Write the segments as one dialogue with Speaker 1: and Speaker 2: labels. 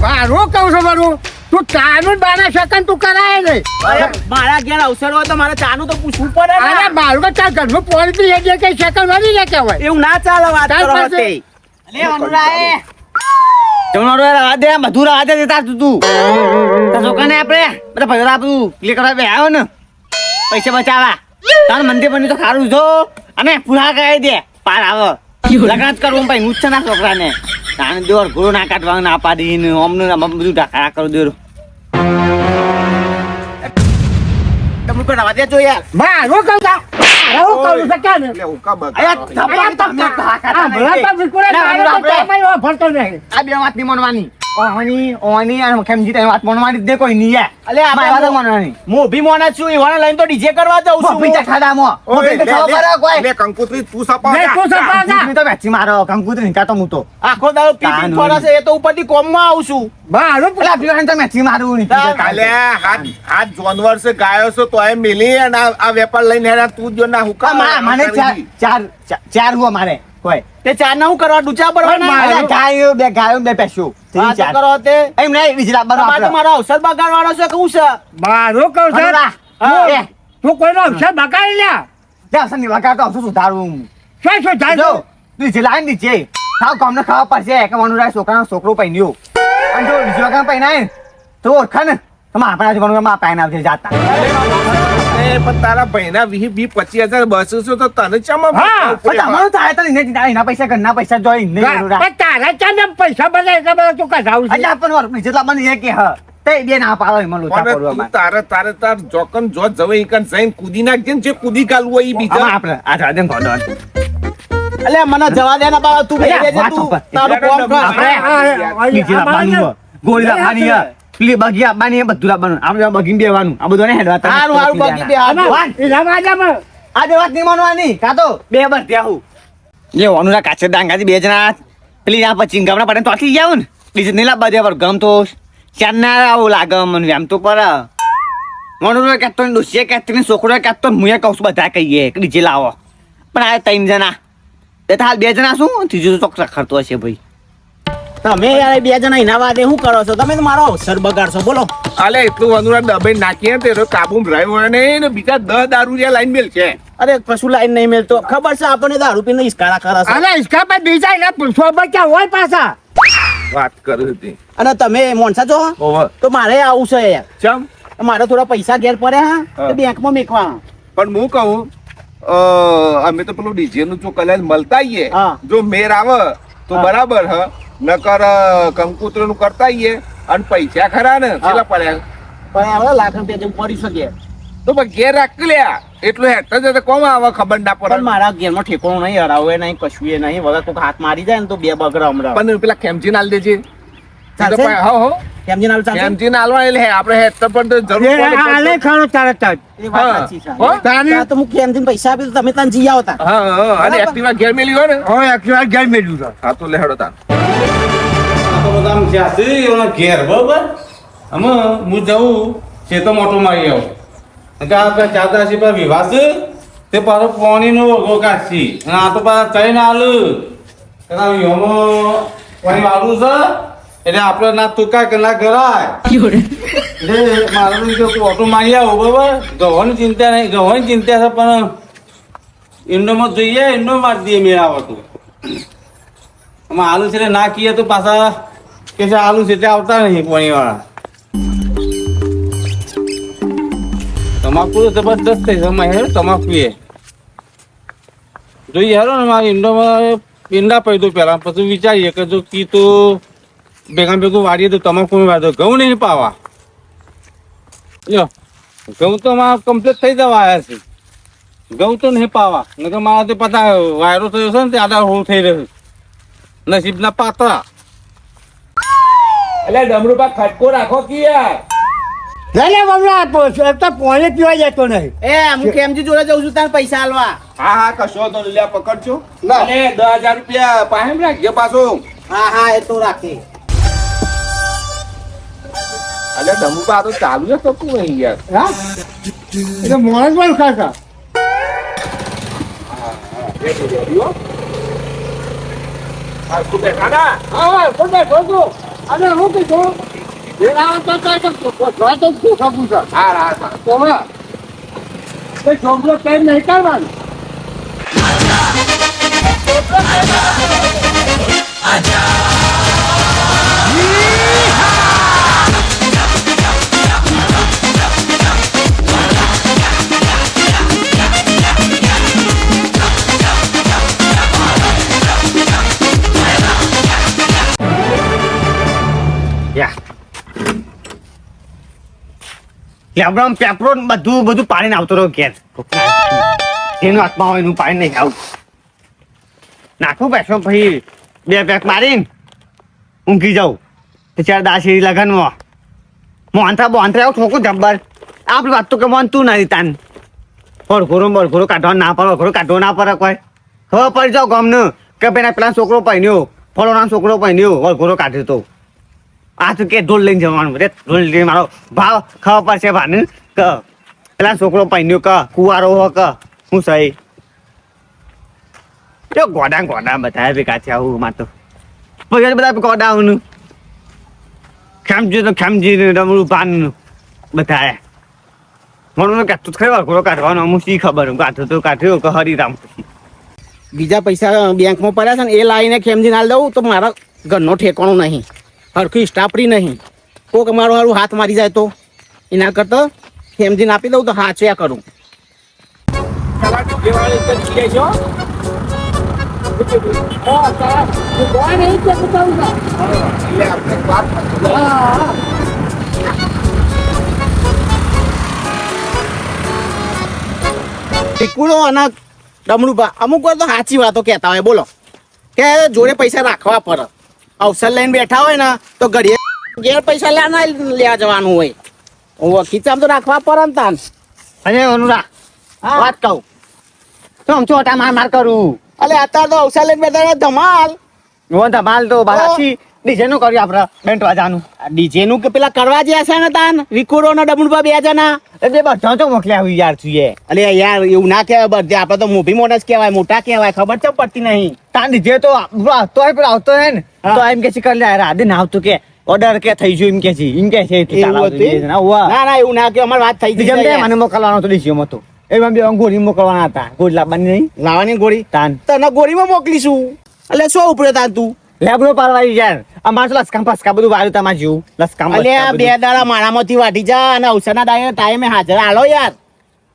Speaker 1: મારું કહું છું મારું તું ચાનું બાના સેકન્ડ તું કરાય નહીં
Speaker 2: મારા ઘેર અવસર હોય તો મારે ચાનું તો પૂછવું પડે ને.
Speaker 1: અરે મારું તો ચાલ ઘરનું પોણી પી એટલે કઈ સેકન્ડ વળી ને કહેવાય
Speaker 2: એવું ના ચાલે વાત
Speaker 1: ચાલ
Speaker 2: કરો
Speaker 1: પાસે.
Speaker 2: તે. અલે અનુરાએ જમણો રાહ દે મધુર રાહ દે તાર તું તો છોકરાને આપણે બધા ભાઈઓ આપણું ક્લિક કરવા બે આવ્યો ને પૈસા બચાવવા તાર મંદિર બન્યું તો ખારું જો અને પૂરા કરાવી દે પાર આવે લગ્ન જ કરવું ભાઈ નું જ છે ના છોકરાને તાને દેવર ઘોડો ના કાઢવા ના પાડી ને અમને બધું ઢાકા કરી દેરો તમે કોઈ રવા દેજો યાર
Speaker 1: મારું કહું છું મારું કહું છું કે ને
Speaker 3: એટલે ઉકા બગા.
Speaker 2: અરે તમે
Speaker 1: આ ભલા તો વિકુરે ભરતો નહીં
Speaker 2: આ બે વાત નહીં માનવાની ઓની અને ખેમજી તને વાત માનવાની જ દે કોઈ નહીં યાર અલે આ વાત માનવાની હું ભી માના છું ઈવાને લઈને તો ડીજે કરવા જાઉં છું બીજા ખાડામાં
Speaker 3: ઓય,
Speaker 2: તો ખાવા કરે કોઈ
Speaker 3: લે કંકુતરી તું સપા
Speaker 1: નહીં, તું સપા જા.
Speaker 2: કંકુતરી તો બેચી મારો કંકુતરી નીકાતો હું તો આખો દાડો પીપી ફોડા છે એ તો ઉપરથી કોમમાં આવું છું
Speaker 1: મારું
Speaker 2: અલા પીવાને તો મેચી મારું નહીં
Speaker 3: અલે હાથ જાનવર છે ગાયો છે તોય મિલી અને આ વેપાર લઈને હેરા તું જો ના હુકા
Speaker 2: મને ચાર હુआ મારે કોઈ તે ચાર ના હું કરવા ડૂચા પડવાના
Speaker 1: મારું-
Speaker 2: અલા ગાયો બે પેશું ચાર કરો તે એમ નહીં બીજલા બરાબર તમારો અવસર બગાડવાનો છે કહું છે
Speaker 1: મારું કહું છું
Speaker 2: અનુરા,
Speaker 1: તું- તું કોઈનો અવસર બગાડી લ્યા
Speaker 2: અવસર ની વગાડતો અવસર સુધારું
Speaker 1: શું થાય
Speaker 2: જો
Speaker 1: તું?
Speaker 2: નીચે લાઈન નીચે ખાવ કામને ખાવા પડશે કે મનુરાય છોકરાનો છોકરો પહેર્યો અને જો બીજો વગર પહેરાય તો ઓળખા ને તમારા આપણા મનુરામાં પહેરાવ આવશે જાતા
Speaker 3: એ પણ તારા ભાઈના 20-25,000 બસો છે તો તને ચામાં
Speaker 1: હા,
Speaker 2: પણ તમારું થાય તો એના પૈસા ઘરના પૈસા જોઈ નહીં મનુરા
Speaker 1: પણ તારા ચાને પૈસા બધા એટલા બધા તું કઢાવું છે
Speaker 2: એટલે આપણને નીચે લાવવાનું એ કે હા તે બે ના પાડો એમાં લોચા
Speaker 3: પણ
Speaker 2: પડવા
Speaker 3: તું
Speaker 2: માં
Speaker 3: તાર જોકન જો જવે ઈકન જઈને કૂદી નાખજે ને જે કૂદી કાલવું હોય ઈ બીજા
Speaker 2: આપણે આ જાદે ગોડો અલે મને જવા દે ના બાબા તું બેસી તું તારું કોમ કર નીચે લાવવાનું ગોળી લાવવાની પેલી બગી આપવાની બધું લાવવાનું આપણે બગીને બેવાનું આ બધું ને હેડવા હારું હારું બગી બે
Speaker 1: એ રવાજામાં
Speaker 2: આજે વાત નહીં માનવાની કા તો બે બસ ત્યાં જે ઓનુરા કાચે ડાંગાથી બે જણા પેલી આ પછી ગામના પડે તો આટલી જાવ ને બીજે નહીં લાવવા દે ગમ તો ચારના આવું લાગે મને એમ તો પર ઓનુરા કાતો ને ડોસીએ કાતો ને છોકરો કાતો મુએ કહું છું બધા કહીએ કે ડીજે લાવો પણ આ ત્રણ જણા એ તો હાલ બે જણા શું ત્રીજું તો ચોક રખડતો હશે ભાઈ તમે યાર બે જણા એના વાદે શું કરો છો તમે તો મારો અવસર બગાડશો બોલો
Speaker 3: આલે એટલું અનુરાગ દબાઈ નાખીએ ને તો કાબુ રહ્યો હોય ને એને બીજા 10 દારૂ લાઈન મેલ છે
Speaker 2: અરે કશું લાઈન નહીં મેલતો ખબર છે આપણને દારૂ પીને ઇસ્કારા કરે છે
Speaker 1: અરે ઇસકા પર બીજા એના પૂછો બચ્ચા હોય પાછા
Speaker 3: વાત કરી હતી
Speaker 2: અને તમે મોનસા છો
Speaker 3: ઓવર
Speaker 2: તો મારે આવું છે યાર
Speaker 3: ચમ
Speaker 2: મારે થોડા પૈસા ઘેર પડે હા તો બેંકમાં મેકવા
Speaker 3: પણ હું કહું અમે તો પેલું ડીજે નું જો કલાલ મળતા આઈએ
Speaker 2: હા.
Speaker 3: જો મેર આવે તો બરાબર હ નકર કંકુત્ર નું કરતા આઈએ અને પૈસા ખરા ને કેટલા પડ્યા
Speaker 2: પણ હવે લાખ રૂપિયા જેવું પડી શકે
Speaker 3: તો પણ ઘેર રાખ લ્યા એટલું હેઠ જતા કોમ આવે ખબર ના
Speaker 2: પણ
Speaker 3: પડે
Speaker 2: મારા ઘેરમાં ઠેકોણું નહીં હરાવે નહીં કશું એ નહીં વગર કોઈક હાથ મારી જાય ને તો બે બગડા હમણાં
Speaker 3: પણ પેલા ખેમજી નાલ દેજે
Speaker 2: ચાલશે?
Speaker 3: હો
Speaker 2: કેમ જઈને ચાલશે
Speaker 3: ખેમજી નાલવા એટલે આપણે હેઠ તો પણ તો જરૂર પડે
Speaker 1: આલે ખરો તરત જ
Speaker 2: એ વાત સાચી છે.
Speaker 3: હો?
Speaker 2: ત્યાં તો હું કેમ જઈને પૈસા આપી તો તમે ત્યાં જઈ આવતા
Speaker 3: હા હા અને
Speaker 2: બરાબર.
Speaker 3: એક્ટિવા ઘેર મેલી હોય ને
Speaker 1: હવે એકવાર ઘેર મેળ્યું છે
Speaker 3: હા તો લેહડો તાર
Speaker 4: તો બધા આમ જ્યાંથી એના ઘેર બરોબર અમે હું જઉં છે તો મોટો મારી આવું કે આપણે ચાતા છે પર વિવાહ છે તે પાછો પાણીનો વગો કાઢશી અને આ તો પાછા ચઈ ના હાલ એના વિહોમાં પાણી વાળું છે એટલે આપણે ના તુકા કે ના કરાય એટલે મારું કે ઓટો મારી આવું બરોબર ગવાની ચિંતા નહીં ગવાની ચિંતા છે પણ ઇન્ડોમાં જોઈએ ઇન્ડો મારી દઈએ મેળાવો તો આમાં આલુ છે ને ના કીએ તો પાછા કે છે આલુ છે તે આવતા નહીં પાણી વાળા તમાકુ તો જબરદસ્ત થઈ સમય હેરો તમાકુ એ જોઈએ હેરો ને મારા ઈંડોમાં ઈંડા પડી પહેલા પછી વિચારીએ કે જો કી તો ભેગા ભેગું વાળીએ તો તમાકુ વાળો ઘઉં નહીં પાવા જો ઘઉં તો મારા કમ્પ્લીટ થઈ જવા આવ્યા છે ઘઉં તો નહીં પાવા નકર મારા તે પતા વાયરો થયો છે ને તે આડા હોળ થઈ રહ્યો નસીબના પાતળા
Speaker 3: એટલે ડમરુપા ખટકો રાખો કે યાર
Speaker 1: લે બમલા એક તો પોણી પીવા જતો નહીં
Speaker 2: એ હું કેમજી જોડે જઉં છું તાર પૈસા આલવા
Speaker 3: હા હા કશો તો લ્યા પકડજો અને 10,000 રૂપિયા પાસે રાખજો પાછો
Speaker 2: હા હા એ તો રાખે
Speaker 3: અલે ડમરુપા તો ચાલુ જ થતું નહીં યાર
Speaker 1: હા એટલે મોણસ પણ ખાતા
Speaker 3: હા તું બેઠા ના
Speaker 1: હા કોણ બેઠો તું અને હું કીધું વેળાવળ તો તો પૂછો પૂછો
Speaker 3: હા
Speaker 1: તો હવે છોકરો કેમ નહીં કરવાનું
Speaker 2: લેબડામ પેપરો ને બધું પાણી આવતો રહ્યો ઘેર એનું હાથમાં હોય એનું પાણી નહીં આવું નાખું પેસો પછી 2 પેક મારીને ઊંઘી જાઉં તો 4 દાસી લગનમાં મોહનથા આવું ઠોકું જબ્બર આપણી વાત તો કે મોન તું નથી તાન બળઘોરો કાઢવા ના પડે વળઘોરો કાઢવો ના પડે કોઈ ખબર પડી જાવ ગમને કે પેલા છોકરો પહેર્યો ફળોના છોકરો પહેર્યો વળઘોરો કાઢ્યો તો આ તો કે ઢોલ લઈને જવાનું રે ઢોલ લઈને મારો ભાવ ખબર પડશે ભાને કે પેલા છોકરો પહેર્યો કે કુવારો હો કે હું સહી જો ગોડા બધા ભેગા છે આવું માં તો પછી બધા ગોડા હું ખેમજી રમણું પાન બધા મને કે તું ખરી વળઘોરો કાઢવાનો અમુક શી ખબર કાઢ્યો કે હરિરામ
Speaker 5: બીજા પૈસા બેંકમાં પડ્યા છે ને એ લાવીને ખેમજીને હાલ દઉં તો મારા ઘરનો ઠેકાણો નહીં હરખી સ્ટાફરી નહીં કોક મારું હારું હાથ મારી જાય તો એના કરતા ખેમજીને આપી દઉં તો હાચવ્યા કરું ટીકુડો અને ડમરૂપા અમુક વાર તો સાચી વાતો કહેતા હોય બોલો કે જોડે પૈસા રાખવા પડે અવસર લઈને બેઠા હોય ને તો ઘડીએ ઘેર પૈસા લેવા જવાનું હોય ખીચામાં તો રાખવા પડે ને તાન
Speaker 2: અરે અનુરા વાત કહું તો આમ ચોટા માર કરું
Speaker 5: અલે અત્યારે તો અવસર લઈને બેઠા ધમાલ
Speaker 2: ધમાલ તો બાલાથી ડીજે નું કર્યું આપડે બેન્ટ વાજાનું
Speaker 5: ડીજે નું કે પેલા કરવા જ્યાં છે ને તાન વિકુડો ને ડમરૂપા 2 જણા
Speaker 2: એ બે બધા તો મોકલ્યા આવી યાર તું
Speaker 5: અલે યાર એવું ના કહેવાય બધે આપડે તો મોભી મોટા જ કહેવાય મોટા કહેવાય ખબર છે પડતી નહીં
Speaker 2: તાન ડીજે તો આવતો હે ને તો એમ કે કરી લે રાધે ના આવતું કે ઓર્ડર કે થઈ ગયો એમ કે છે
Speaker 5: ના એવું ના કે અમારી વાત થઈ ગઈ
Speaker 2: મને મોકલવાનો તો ડીસીમાં તો એમાં બે ગોળી મોકલવાના હતા ગોળી લાવવાની નહીં
Speaker 5: લાવવાની ગોળી
Speaker 2: તાન
Speaker 5: તને ગોળીમાં મોકલીશું એટલે શું ઉપડ્યો તાન તું
Speaker 2: લેબડો પારવાઈ યાર અમાર તો લસકામ ફસકા બધું વાળું તમાર જેવું લસકામ
Speaker 5: અલે આ 2 દાડા મારામાંથી વાટી જા અને અવસરના ટાઈમે હાજર આલો યાર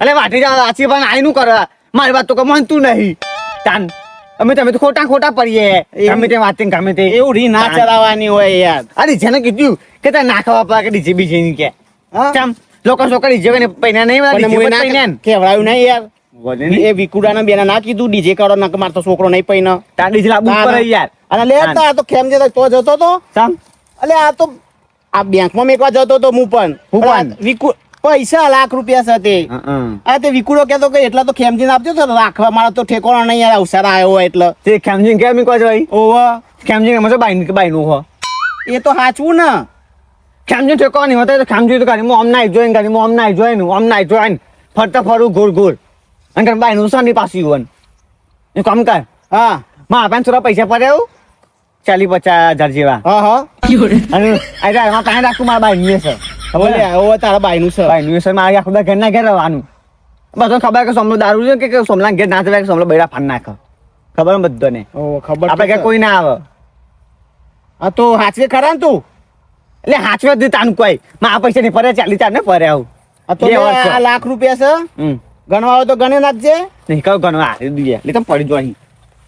Speaker 2: અલે વાટી જા આછી પણ આઈ નું કરે મારી વાત તો કે માનતું નહીં તાન અમે તમે તો ખોટા પડીએ ગમે તે વાત ગમે તે
Speaker 5: એવું રી ના ચલાવવાની હોય યાર
Speaker 2: અરે જેને કીધું કે તે ના ખાવા પા કે ડીજે બીજે ની કે ચમ લોકો છોકરી ડીજે ને પૈના નહીં
Speaker 5: કેવડાયું નહીં યાર એ વિકુડાના બેના ના કીધું ડીજે કરો ના મારતો છોકરો નહીં પૈના
Speaker 2: તાર ડીજે લાબુ પર યાર
Speaker 5: અને લે આ તો ખેમજે તો જતો તો
Speaker 2: સમ
Speaker 5: અલે આ તો આ બેંકમાં મેકવા જતો તો હું પણ વિકુ પૈસા ₹1,00,000 સાથે આ તે વિકુડો કેતો કે એટલા તો ખેમજીને આપજો તો રાખવા મારો તો ઠેકોણો નહીં યાર અવસર આવ્યો હોય એટલે
Speaker 2: તે ખેમજી કેમ મીકવા જોઈ ઓવા ખેમજી મજો બાઈનું હો
Speaker 5: એ તો સાચવું ને
Speaker 2: ખેમજી ઠેકો નહીં હોતા તો ખેમજી તો ગાડીમાં આમ નાઈ જોઈને ફરતા ફરું ગોળ અને બાઈનું સાની પાછી વન એ કામ કર
Speaker 5: હા
Speaker 2: માં આપણ થોડા પૈસા પડ્યા 40-50 હજાર જેવા અને એમાં પાસે રાખું મારા બાઈ છે
Speaker 5: ખબર તારા બાઈનું છે
Speaker 2: બાઈ છે મારે આખું ઘર ના ઘેર રહેવાનું બધો ખબર કે સોમલો દારૂ છે કે સોમલા ઘેર ના જવાય કે સોમલો બૈરા ફાન નાખે ખબર બધાને
Speaker 5: ખબર
Speaker 2: આપણે કે કોઈ ના આવે
Speaker 5: આ તો હાચવે ખરા ને તું
Speaker 2: એટલે હાચવે જ તાન કોઈ માં પૈસા નહીં ફરે 40 ને ફરે આવું
Speaker 5: આ તો ₹1,00,000 છે ગણવા હોય તો ગણી નાખજે
Speaker 2: નહીં કહું ગણવા એટલે તો પડી જો અહીં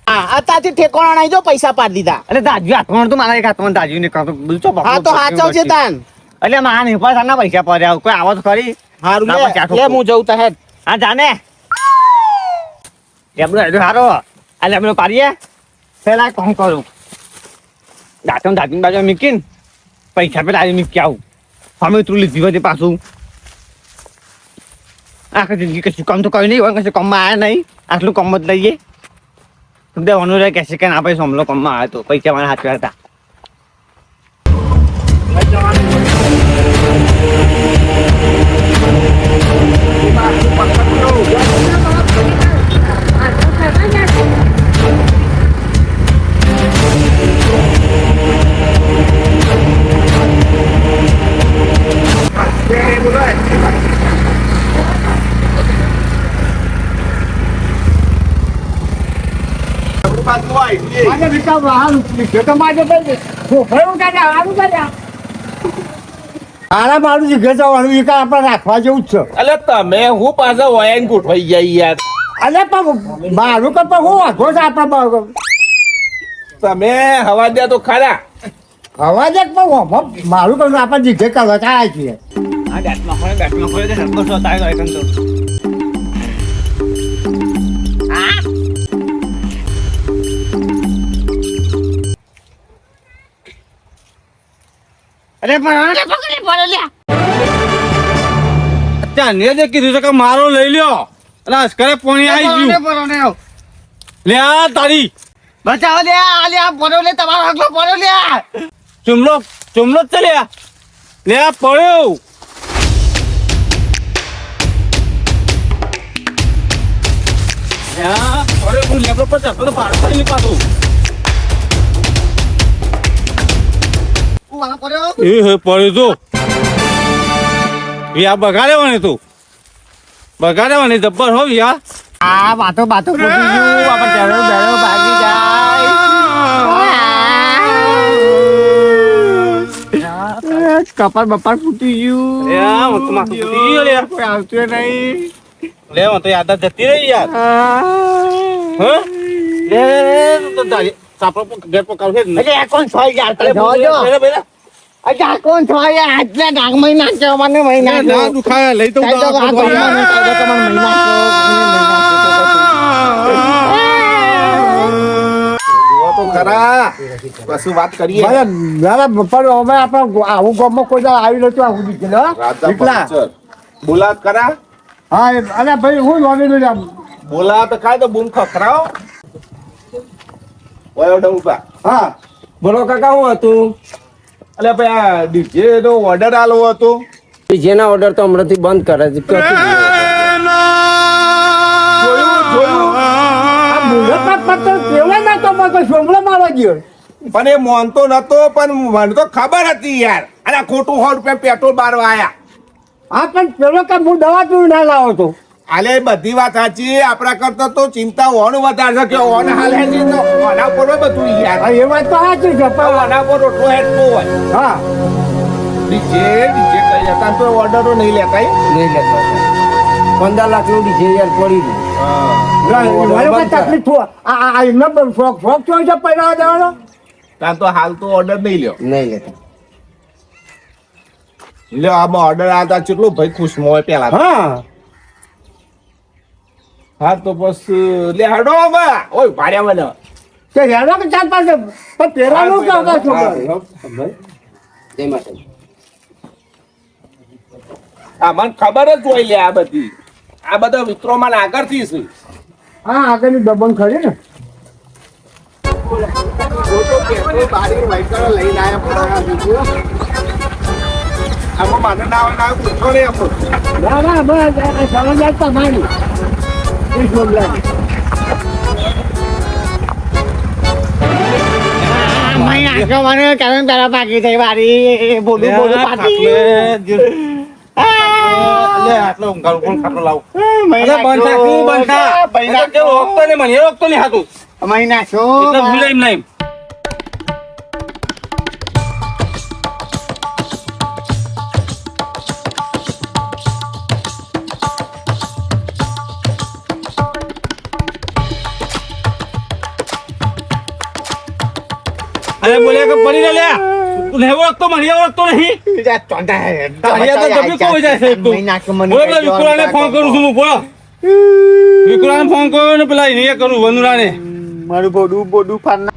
Speaker 5: આ તાથી ઠેકોણા નહીં જો પૈસા પાડી દીધા
Speaker 2: એટલે દાજુ હાથમાં તો મારા એક હાથમાં દાજુ ને કહું બધું
Speaker 5: હા તો હાચવ છે તાન
Speaker 2: એટલે મારા નહીં પર ના પૈસા પડ્યા કોઈ આવો તો ખરી
Speaker 5: હારું લે હું જઉં તા હેડ
Speaker 2: હા જાને લેબડો હારો આ લેબડો પાડીએ પેલા કોણ કરું દાંતણ બાજુ મૂકીને પૈસા પેલા આવી મૂકી આવું અમે તું લીધી હોય પાછું આખી જિંદગી કશું કામ તો કઈ નહીં હોય કશું કામમાં આવ્યા નહીં આટલું કામ જ લઈએ દેવાનું રહે કહેશે કે ના ભાઈ સમલો કામમાં આવ્યો તો પૈસા મારા હાથ હતા
Speaker 1: આજે વિચાર હાલ ઉતરી તો માજે ભાઈ ભોફળું કાઢ્યા હારું કાઢ્યા આરા મારું જે ઘર જવાનું એ કાંઈ આપણે રાખવા જેવું જ છે
Speaker 3: અલે તમે હું પાછા વયાન ગોઠવાઈ જાય યાર
Speaker 1: અલે પણ મારું કર પણ હું વાંધો છે આપણે
Speaker 3: તમે હવા દે તો ખરા
Speaker 1: અવાજ જ પણ મારું કર આપણે જીજે કરવા થાય છીએ
Speaker 2: આ ગાંઠમાં ખોય તો સરપંચ તારે તો એકમ તો
Speaker 1: અરે પણ પકડી પડે લ્યા
Speaker 4: ત્યાં ને જે કીધું છે કે મારો લઈ લ્યો અને અસ્કરે પોણી આવી ગયું લે આ તારી
Speaker 1: બચાવો લે આ લે આ પડો લે તમારો હકલો પડો લે
Speaker 4: ચુમલો જ ચલ્યા લે આ પડ્યો હું લેબડો પર ચડતો પાડતો નહીં પાછું એ હે પડ્યો તો યા બગાડે તું બગાડે જબ્બર હો યા
Speaker 1: આ વાતો ફૂટી ગયું આપણે બેડો ભાગી જાય કપાળ બપાળ ફૂટી ગયું
Speaker 4: યા હું તો માથું ફૂટી ગયો લે
Speaker 1: કોઈ આવતું નહીં
Speaker 4: લે હું તો યાદ જતી રહી યાર હ લે તો દાડી સાપડો ઘર પર કાઢે ને
Speaker 1: અરે આ કોણ છોય યાર તમે જોજો
Speaker 4: બેલા
Speaker 1: અરે આ કોણ છોય યાર આટલા ડાક મહિના છે મને મહિના
Speaker 4: ના દુખાયા લઈ તો
Speaker 3: તો ખરા કશું વાત કરીએ
Speaker 1: આવું ગામમાં કોઈ દાડો આવી નતું આવું દીકરો
Speaker 3: રાજા પંચર. બોલાત કરા
Speaker 1: હા અરે ભાઈ હું નોમી લે
Speaker 3: બોલાત ખાય તો બૂમ ખખરાવ ઓય ડમુપા
Speaker 1: હા
Speaker 6: બોલો કાકા હું હતું
Speaker 3: અલે ભાઈ આ ડીજે નો ઓર્ડર આલો હતો
Speaker 6: જેના ઓર્ડર તો હમણાંથી બંધ કરે છે
Speaker 3: પણ એ મોનતો નતો પણ મને તો ખબર હતી યાર અરે ખોટું 100 રૂપિયા પેટ્રોલ બારવા આયા
Speaker 1: હા પણ પેલો કે હું દવા પીવું ના લાવો તો
Speaker 3: આલે બધી વાત સાચી આપણા કરતા તો ચિંતા ઓન વધારે છે કે ઓન હાલ હે છે તો ઓના પર બધું યાર
Speaker 1: હા, એ વાત તો સાચી છે પણ
Speaker 3: ઓના પર રોટલો હેઠો હોય
Speaker 1: હા
Speaker 3: ડીજે કઈ જતા તો ઓર્ડરો નહીં લેતા
Speaker 6: નહીં લેતો 15 લાખ નું ડીજે યાર પડી
Speaker 1: મારે કઈ તકલીફ થયો આ એમને ફ્રોક થયો છે પહેલા દેવાનો
Speaker 3: તાર તો હાલ તો ઓર્ડર નહીં લ્યો
Speaker 6: નહીં લેતો
Speaker 3: લ્યો આમાં ઓર્ડર આવતા કેટલો ભાઈ ખુશમાં હોય પેલા તો.
Speaker 1: હા
Speaker 3: હા તો બસ લે હાડો આમાં ઓય ભાડ્યા મને
Speaker 1: તે હેરો કે ચાર પાસે પણ પહેરાનું કે આવતા છોકરા
Speaker 6: જય માતા
Speaker 3: આ મને ખબર જ હોય લે આ બધી આ બધા વિક્રોમાં આગળથી છે
Speaker 1: હા આગળની દબંગ ખરી ને
Speaker 3: આમાં માને ના હોય ના પૂછો ને આપણો
Speaker 1: ના ના બસ સમજ તમારી એ પ્રોબ્લેમ કારણ તારા બાકી થઈ વારી બોલું પાટી
Speaker 4: આટલો ઊંઘાડું કોણ ખાટલો લાવું અરે બંધ થા કે રોકતો ને મને રોકતો નહીં હાતું
Speaker 1: મહિના છો
Speaker 4: એટલે ભૂલાઈ નહીં અરે બોલ્યા કે પડી લે તું નહીં ઓળખતો મને ઓળખતો નહીં વિકુરાને ફોન કરું છું હું બોલો વિકુરાને ફોન કર્યો ને પેલા એને કરું વનુરાને
Speaker 1: મારું બોડું ફારના